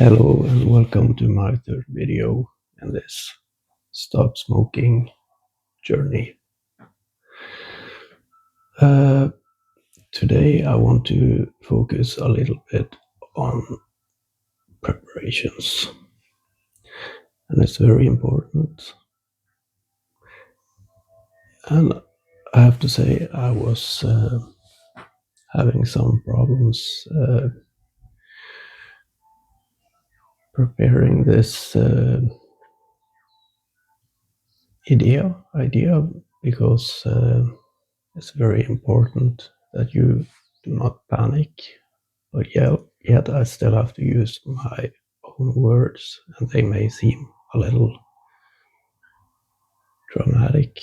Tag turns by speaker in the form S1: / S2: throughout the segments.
S1: Hello and welcome to my third video in this stop smoking journey. Today I want to focus a little bit on preparations, and it's very important. And I have to say I was having some problems preparing this idea because it's very important that you do not panic. But yet I still have to use my own words, and they may seem a little dramatic.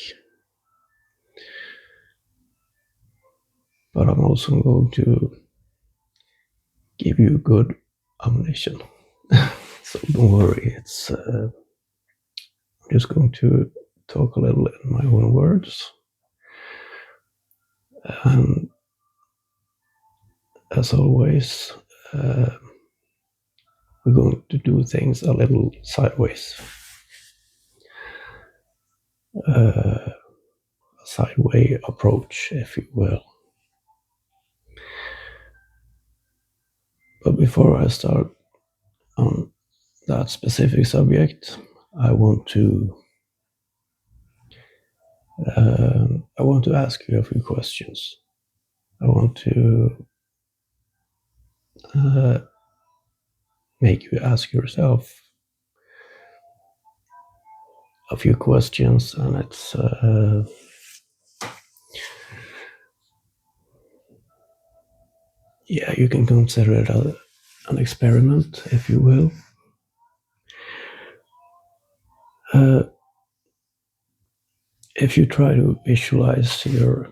S1: But I'm also going to give you good ammunition. So don't worry, I'm just going to talk a little in my own words. And as always, we're going to do things a little sideways. A sideway approach, if you will. But before I start on that specific subject, I want to ask you a few questions. I want to make you ask yourself a few questions, and it's you can consider it an experiment, if you will. If you try to visualize your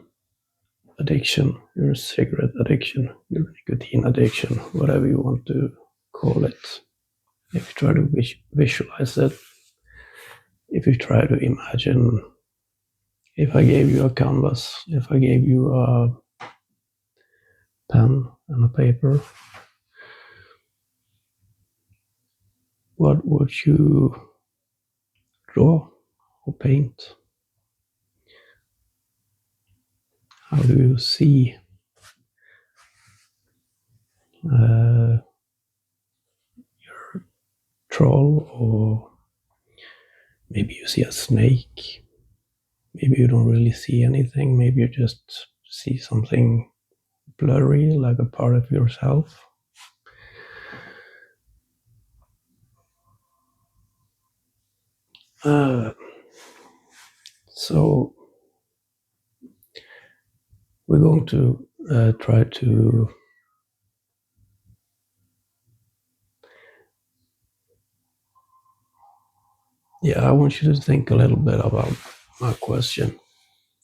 S1: addiction, your cigarette addiction, your nicotine addiction, whatever you want to call it, if you try to visualize it, if you try to imagine, if I gave you a canvas, if I gave you a pen and a paper, what would you draw or paint? How do you see your troll, or maybe you see a snake? Maybe you don't really see anything. Maybe you just see something blurry, like a part of yourself. So we're going to try to I want you to think a little bit about my question.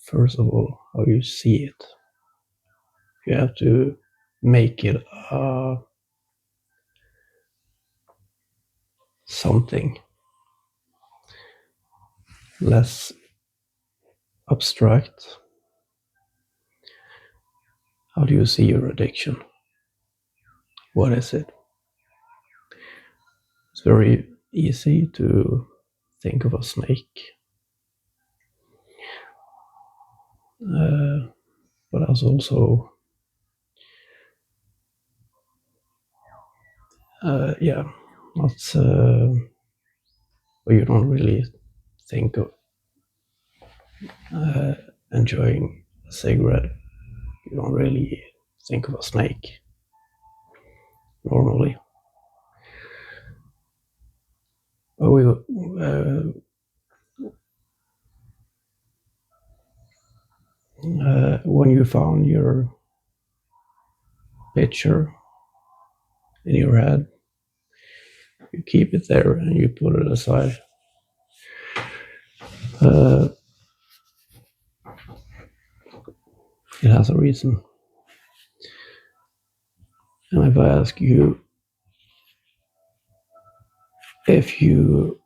S1: First of all, how you see it. You have to make it something less abstract. How do you see your addiction? What is it? It's very easy to think of a snake. But as also that's but you don't really think of enjoying a cigarette. You don't really think of a snake normally. But when you found your picture in your head, you keep it there and you put it aside. It has a reason. And if I ask you if you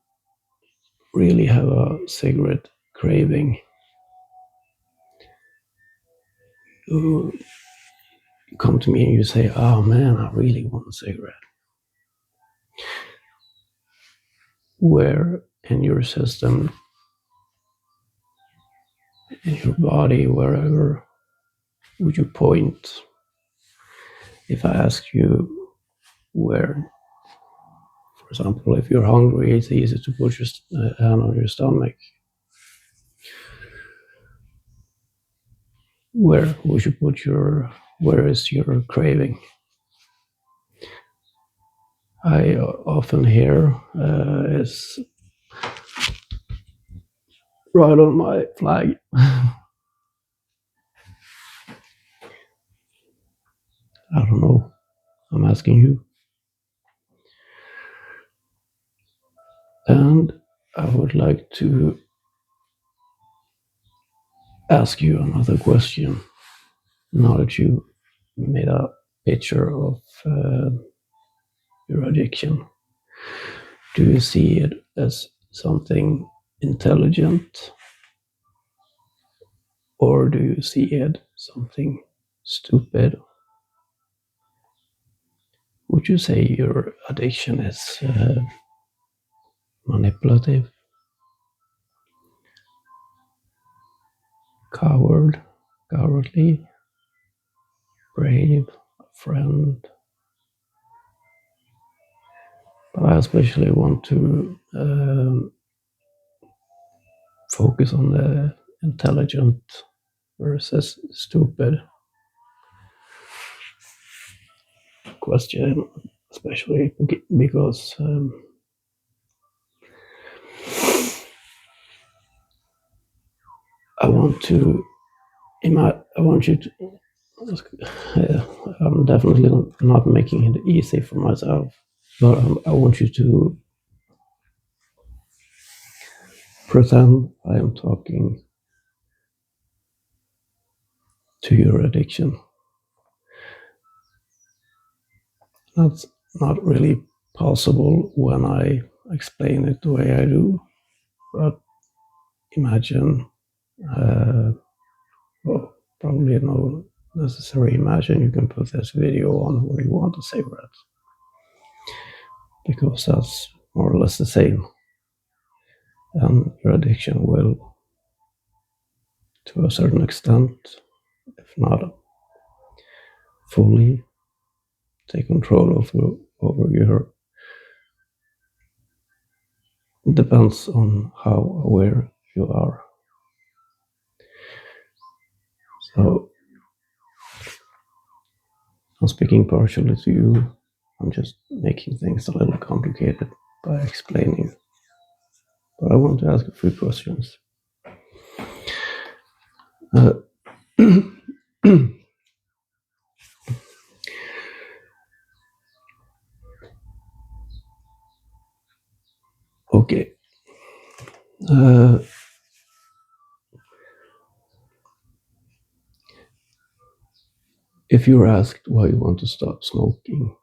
S1: really have a cigarette craving, you come to me and you say, "Oh man, I really want a cigarette." where in your system, in your body, wherever would you point? If I ask you where, for example, if you're hungry, it's easy to put your hand on your stomach. Where would you put where is your craving? I often hear is right on my flag. I don't know. I'm asking you. And I would like to ask you another question. Now that you made a picture of your addiction, do you see it as something intelligent, or do you see it something stupid? Would you say your addiction is manipulative, cowardly, brave, friend? But I especially want to focus on the intelligent versus stupid question, especially because I want to. I want you to. I'm definitely not making it easy for myself, but I want you to pretend I am talking to your addiction. That's not really possible when I explain it the way I do, but imagine, well, probably no necessary imagine, you can put this video on where you want a cigarette, because that's more or less the same. And your addiction will, to a certain extent, if not fully, take control over your. It depends on how aware you are. So I'm speaking partially to you. I'm just making things a little complicated by explaining. But I want to ask a few questions. Uh, okay. Uh, if you're asked why you want to stop smoking,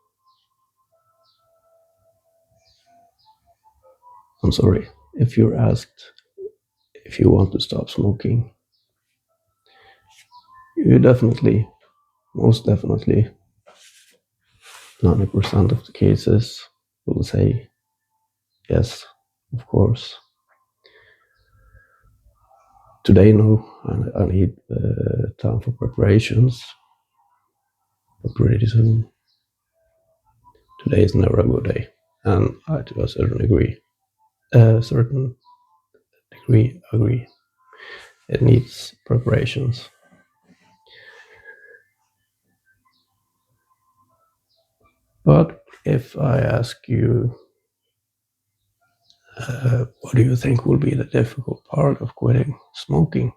S1: I'm sorry. If you're asked if you want to stop smoking, you definitely, most definitely, 90% of the cases will say yes, of course. Today, no, I need time for preparations, but pretty soon. Today is never a good day, and I, to a certain degree, agree. It needs preparations. But if I ask you, what do you think will be the difficult part of quitting smoking?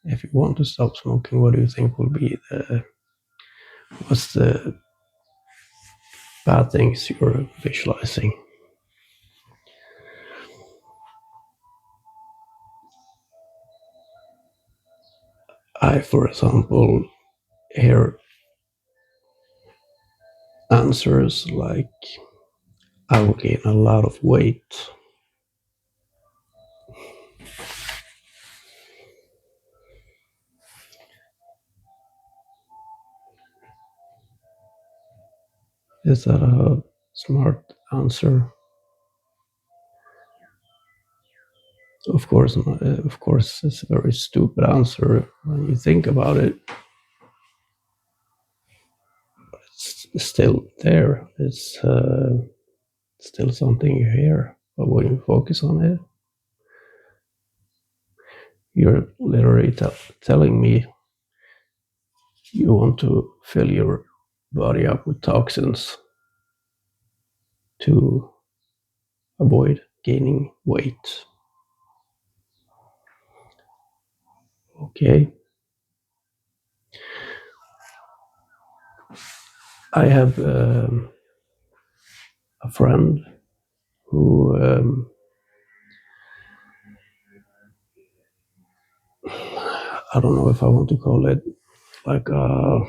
S1: If you want to stop smoking, what do you think will be what's the bad things you're visualizing? I, for example, hear answers like, I will gain a lot of weight. Is that a smart answer? Of course, it's a very stupid answer when you think about it. It's still there. It's still something you hear, but when you focus on it, you're literally telling me you want to fill your body up with toxins to avoid gaining weight. Okay. I have a friend who I don't know if I want to call it like I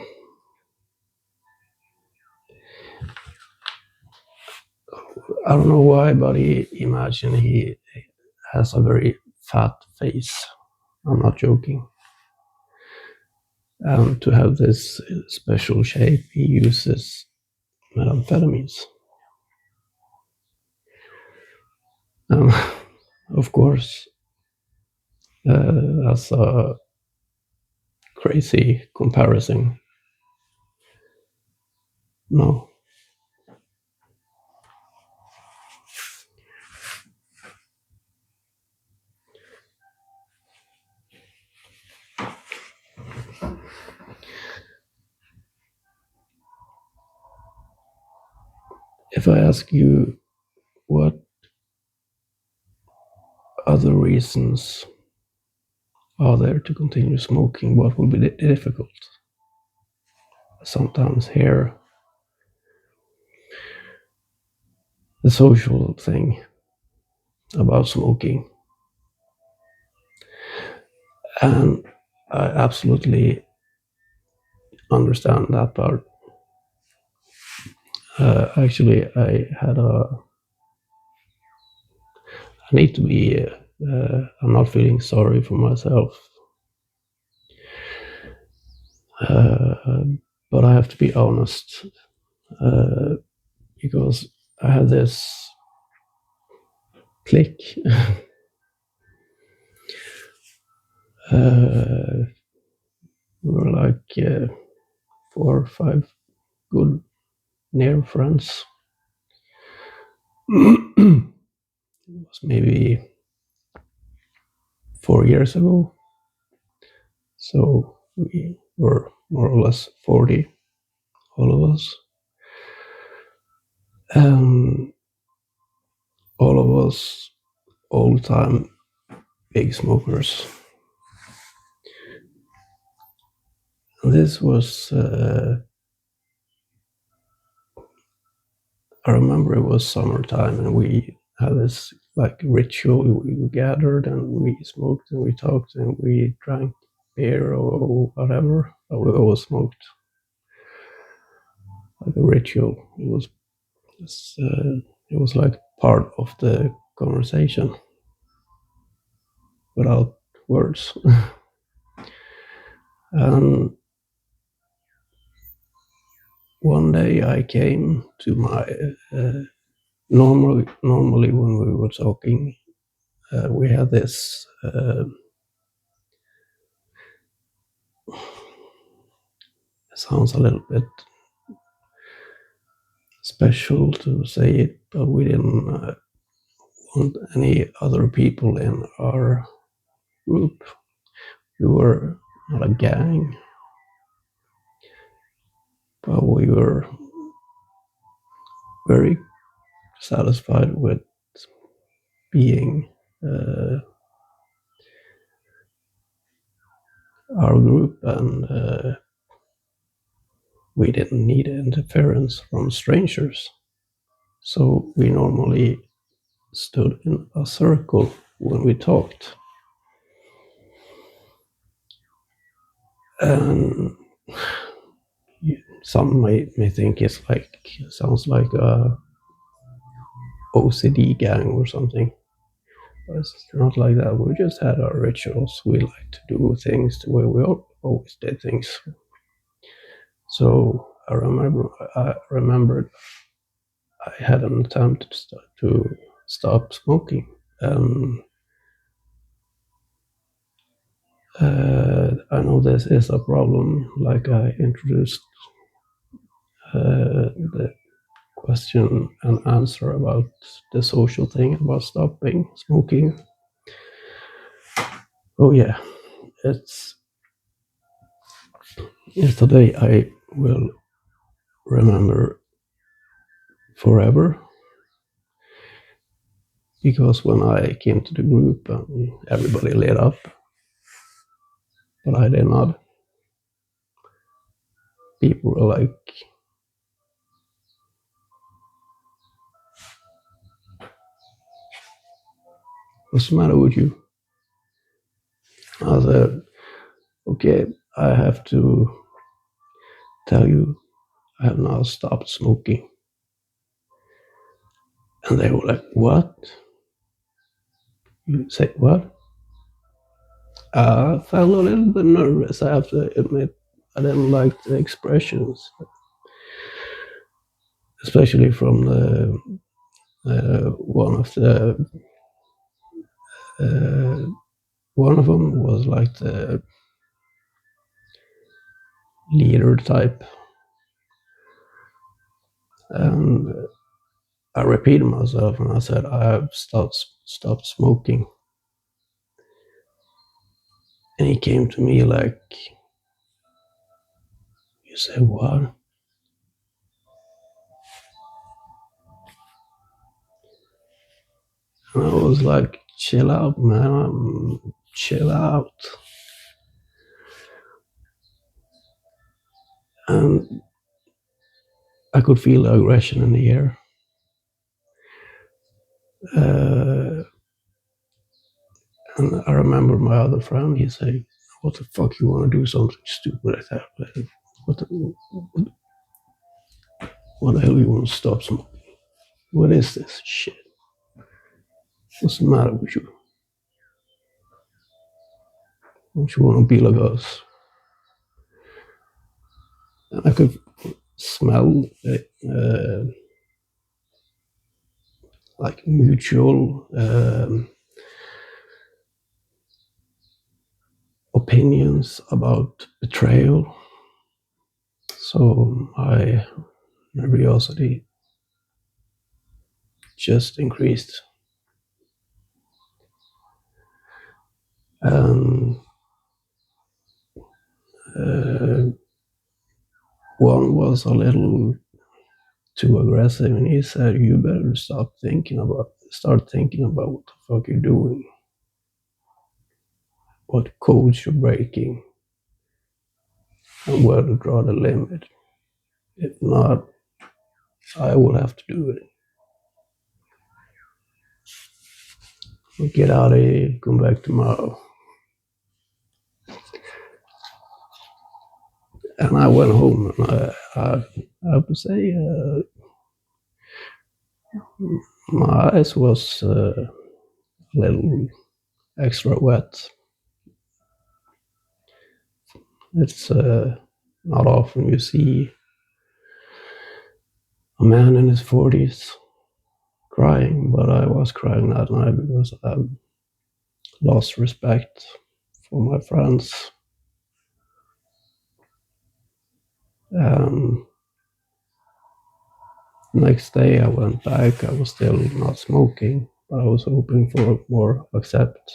S1: don't know why, but imagine he has a very fat face. I'm not joking. And to have this special shape, he uses methamphetamines. Um, of course, that's a crazy comparison. No. If I ask you what other reasons are there to continue smoking, what will be difficult? Sometimes hear the social thing about smoking. And I absolutely understand that part. Actually, I need to be, I'm not feeling sorry for myself. Uh, but I have to be honest, because I had this click. We were like 4 or 5 good near friends. It was maybe 4 years ago. So we were more or less 40, all of us. And all of us, all the time, big smokers. And this was, I remember it was summertime and we had this like ritual. We gathered and we smoked and we talked and we drank beer or whatever. But we always smoked like a ritual. It was like part of the conversation without words. And one day I came to my normally when we were talking, we had this. Sounds a little bit special to say it, but we didn't want any other people in our group. We were not a gang, but we were very satisfied with being our group, and we didn't need interference from strangers. So we normally stood in a circle when we talked. And some may think sounds like a OCD gang or something. But it's not like that. We just had our rituals. We like to do things the way we always did things. So I remembered I had an attempt to stop smoking. I know this is a problem, like I introduced the question and answer about the social thing about stopping smoking. Oh yeah, it's yesterday I will remember forever, because when I came to the group and everybody lit up, but I did not. People were like, "What's the matter with you?" I said, "Okay, I have to tell you, I have now stopped smoking." And they were like, "What? You say what?" I felt a little bit nervous, I have to admit. I didn't like the expressions, especially from the one of the uh, one of them was like the leader type, and I repeated myself and I said, "I have stopped smoking." And he came to me like, "You say what?" And I was like, "Chill out, man. Chill out." And I could feel the aggression in the air. Uh, and I remember my other friend, he said, "What the fuck you want to do something stupid like that? What, what the hell you want to stop smoking? What is this shit? What's the matter with you? Don't you want to be like us?" And I could smell it, like mutual opinions about betrayal. So my nervosity just increased. And uh, one was a little too aggressive, and he said, "You better start thinking about what the fuck you're doing, what codes you're breaking, and where to draw the limit. If not, I will have to do it. Get out of here, come back tomorrow." And I went home, and I have to say, my eyes was a little extra wet. It's not often you see a man in his 40s crying, but I was crying that night because I lost respect for my friends. And next day I went back. I was still not smoking, but I was hoping for more accept.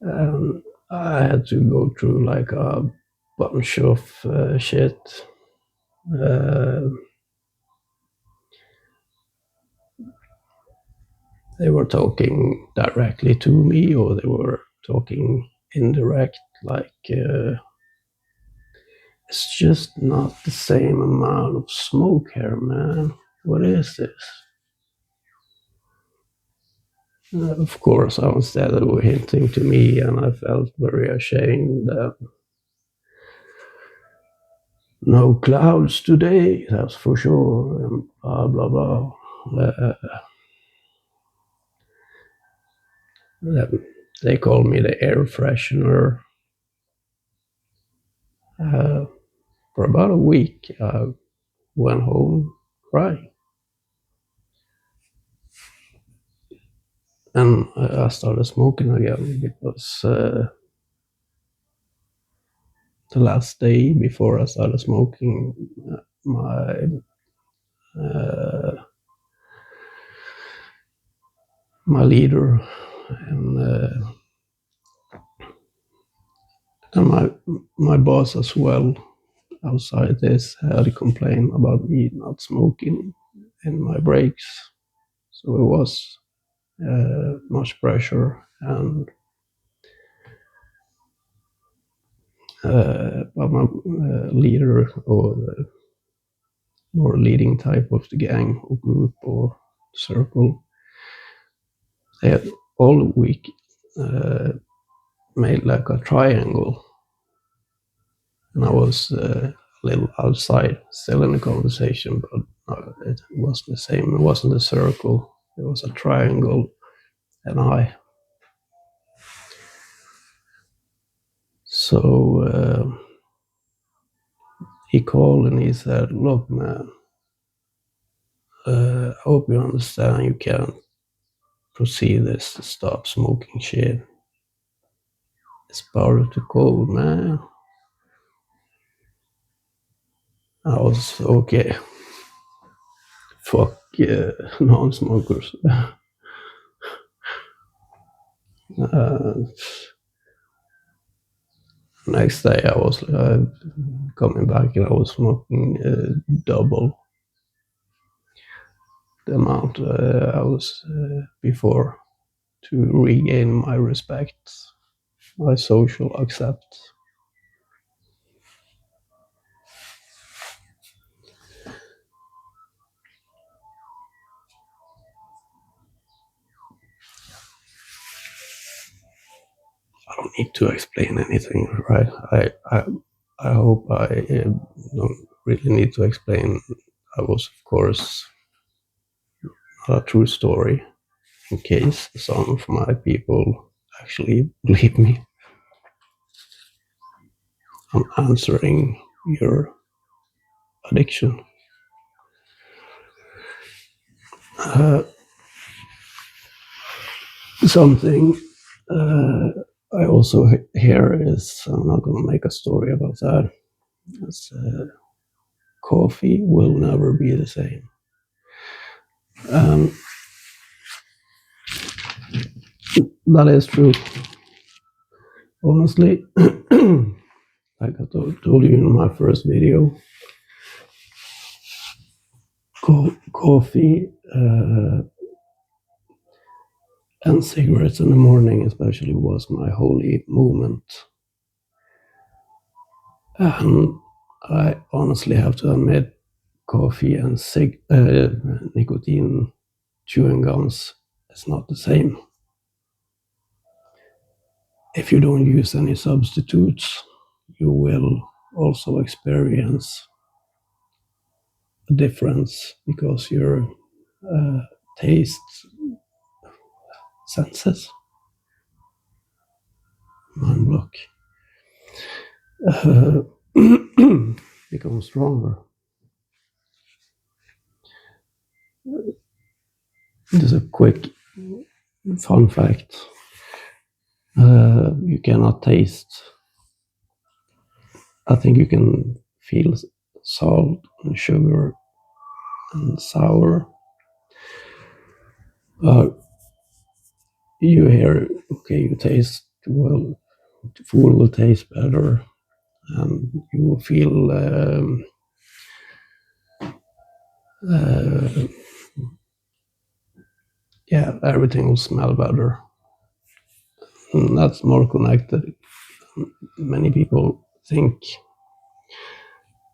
S1: And I had to go through like a bunch of shit. Uh, they were talking directly to me, or they were talking indirect, like it's just not the same amount of smoke here, man. What is this? Of course, instead they were hinting to me, and I felt very ashamed. No clouds today, that's for sure, and blah blah blah. Uh, they call me the air freshener. Uh, for about a week, I went home crying. and I started smoking again because the last day before I started smoking, my uh, my leader and my boss as well outside this had a complaint about me not smoking in my breaks. So it was much pressure, and but my leader or the more leading type of the gang or group or circle, they had all week made like a triangle, and I was a little outside, still in the conversation, but it was the same. It wasn't a circle; it was a triangle, and I. So he called and he said, "Look, man, I hope you understand. You can't proceed this to stop smoking shit. It's part of the code, man." I was okay. Fuck non-smokers. uh, Next day I was coming back and I was smoking double the amount I was before to regain my respect, my social accept. I don't need to explain anything, right? I hope I don't really need to explain. I was, of course, not a true story, in case some of my people actually believe me. I'm answering your addiction. Uh, Something I also hear is, I'm not going to make a story about that. It's, coffee will never be the same. Um, that is true. Honestly, like I told you in my first video, coffee and cigarettes in the morning especially was my holy moment. And I honestly have to admit, coffee and nicotine chewing gums is not the same. If you don't use any substitutes, you will also experience a difference because your taste senses, mind block, uh, become stronger. Just a quick fun fact. You cannot taste. I think you can feel salt and sugar and sour. You hear, okay, you taste, well, the food will taste better, and you will feel uh, yeah, everything will smell better. And that's more connected. Many people think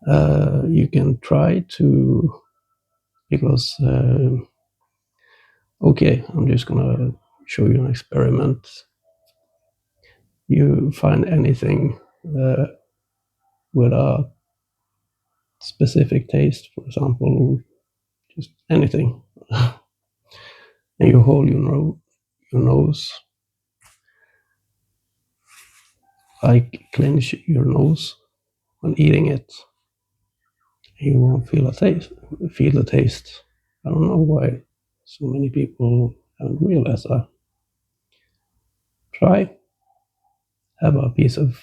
S1: you can try to, because okay, I'm just gonna show you an experiment. You find anything with a specific taste, for example, just anything, and you hold your nose, like clench your nose when eating it, you won't feel a taste. Feel the taste. I don't know why so many people haven't realized that. try. Have a piece of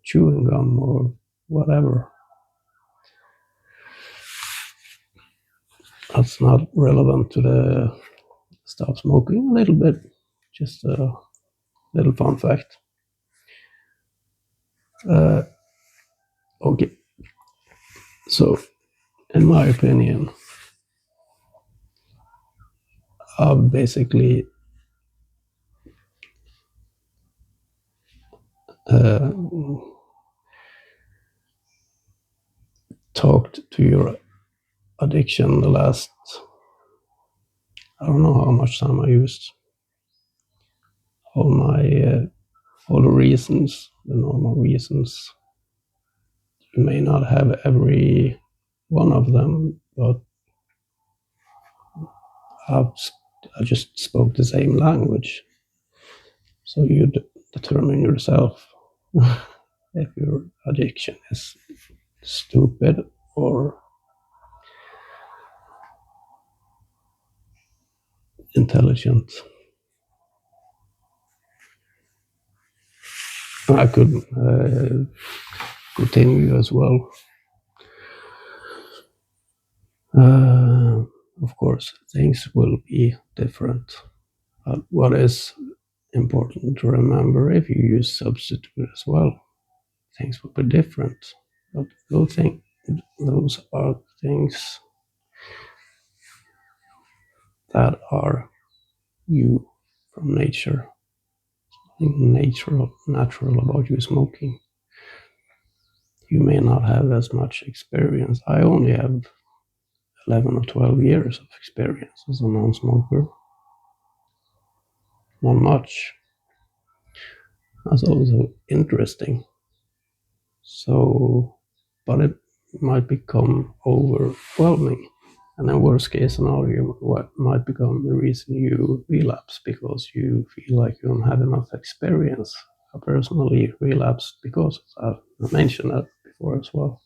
S1: chewing gum or whatever. That's not relevant to the stop smoking. A little bit, just a little fun fact. Okay, so in my opinion, I've basically talked to your addiction the last, I don't know how much time I used. All my all the reasons, the normal reasons. You may not have every one of them, but I just spoke the same language. So you determine yourself if your addiction is stupid or intelligent. I could continue as well. Of course, things will be different. But what is important to remember, if you use substitute as well, things will be different. But those are things that are you from nature. Nothing natural about you smoking. You may not have as much experience. I only have 11 or 12 years of experience as a non-smoker. Not much. That's also interesting. So, but it might become overwhelming. And in worst case scenario, what might become the reason you relapse because you feel like you don't have enough experience. I personally relapsed because I mentioned that before as well.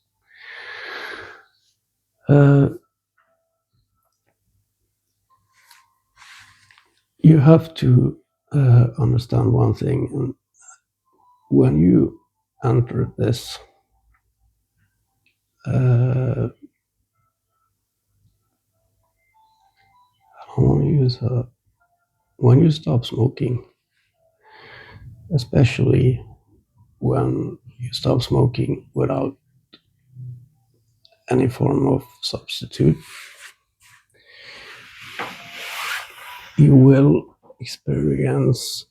S1: You have to understand one thing, and when you enter this I want to use when you stop smoking, especially when you stop smoking without any form of substitute, you will experience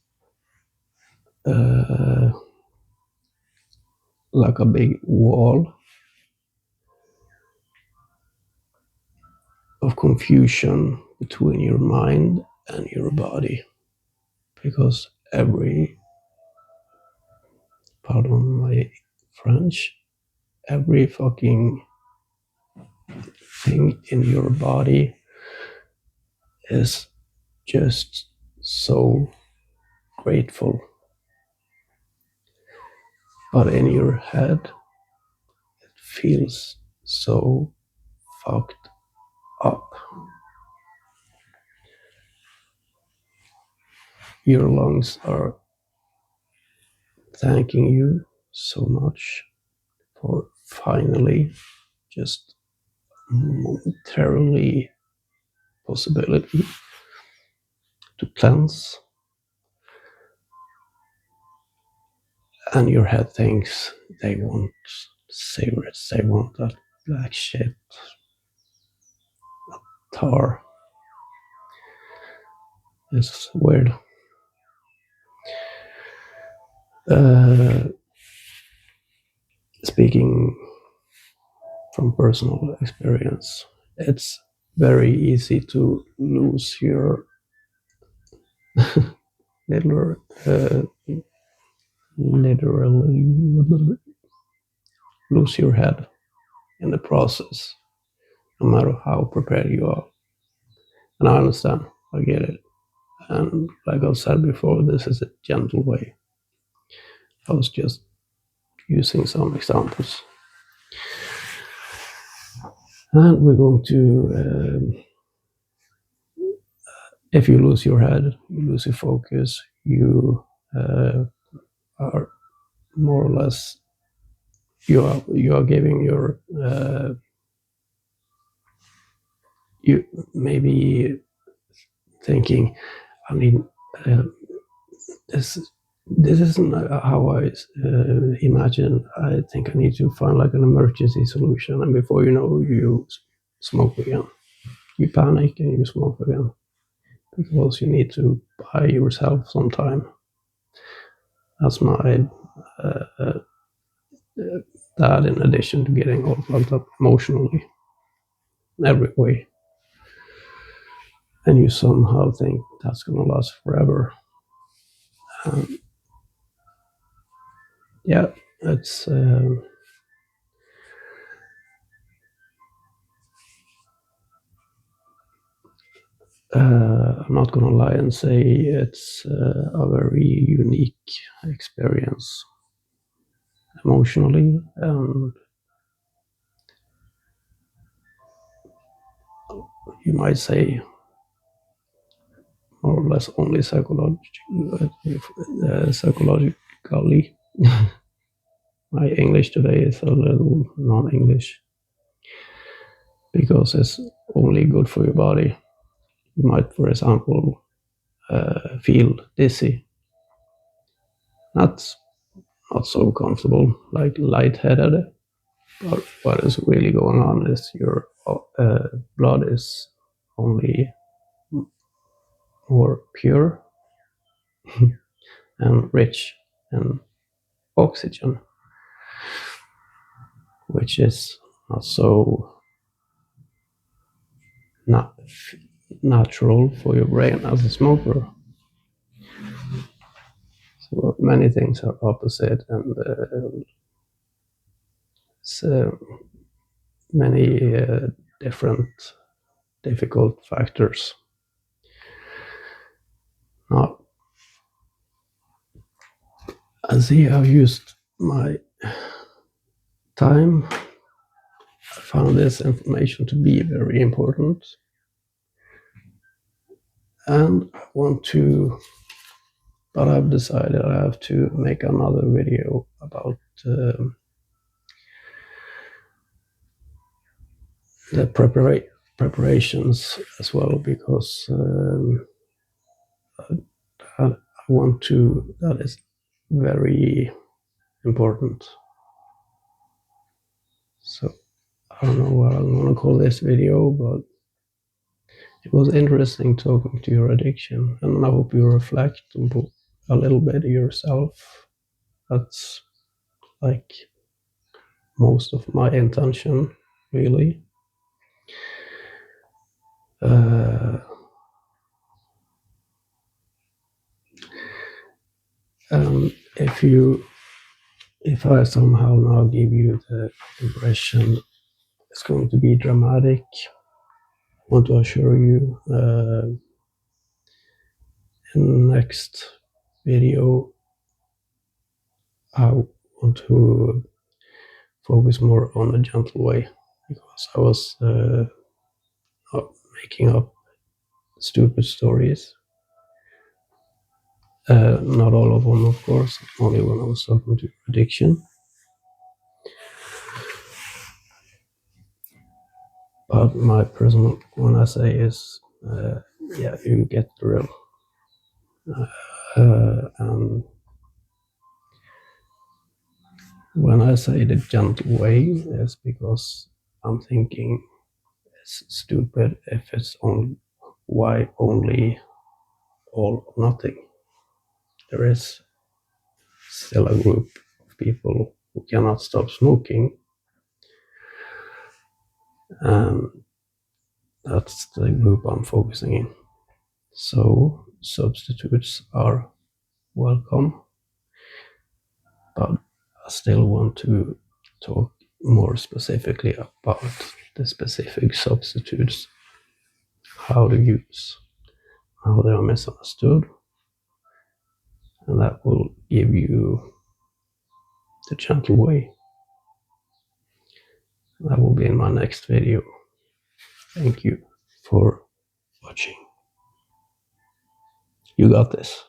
S1: like a big wall of confusion between your mind and your body, because pardon my French, every fucking thing in your body is just so grateful. But in your head, it feels so fucked up. Your lungs are thanking you so much for finally just momentarily possibility to cleanse. And your head thinks they want cigarettes, they want that black shit, tar. It's weird. Speaking from personal experience, it's very easy to lose your literally lose your head in the process, no matter how prepared you are. And I understand, I get it. And like I've said before, this is a gentle way. I was just using some examples. And we're going to, if you lose your head, you lose your focus, you are more or less you are giving your you maybe thinking, I mean, this this isn't how I imagine. I think I need to find like an emergency solution, and before you know, you smoke again. You panic and you smoke again because you need to buy yourself some time. That's my that, in addition to getting all fucked up emotionally in every way, and you somehow think that's gonna last forever. Yeah, it's. I'm not gonna lie and say it's a very unique experience emotionally, and you might say more or less only psychologically. My English today is a little non-English because it's only good for your body. You might, for example, feel dizzy. That's not so comfortable, like lightheaded. But what is really going on is your blood is only more pure and rich in oxygen, which is not so not natural for your brain as a smoker. So many things are opposite, and so many different difficult factors. Now, I see I've used my time. I found this information to be very important, and I want to, but I've decided I have to make another video about the preparations as well, because I want to, that is very important. So I don't know what I'm gonna call this video, but it was interesting talking to your addiction, and I hope you reflect a little bit yourself. That's like most of my intention, really. If I somehow now give you the impression it's going to be dramatic, I want to assure you, in the next video, I want to focus more on a gentle way, because I was making up stupid stories. Not all of them, of course, only when I was talking to addiction. But my personal, when I say is, yeah, you get the real. And when I say the gentle way, it's because I'm thinking it's stupid if it's only, why only all or nothing. There is still a group of people who cannot stop smoking, and that's the group I'm focusing in. So substitutes are welcome, but I still want to talk more specifically about the specific substitutes, how to use, how they are misunderstood, and that will give you the gentle way. That will be in my next video. Thank you for watching. You got this.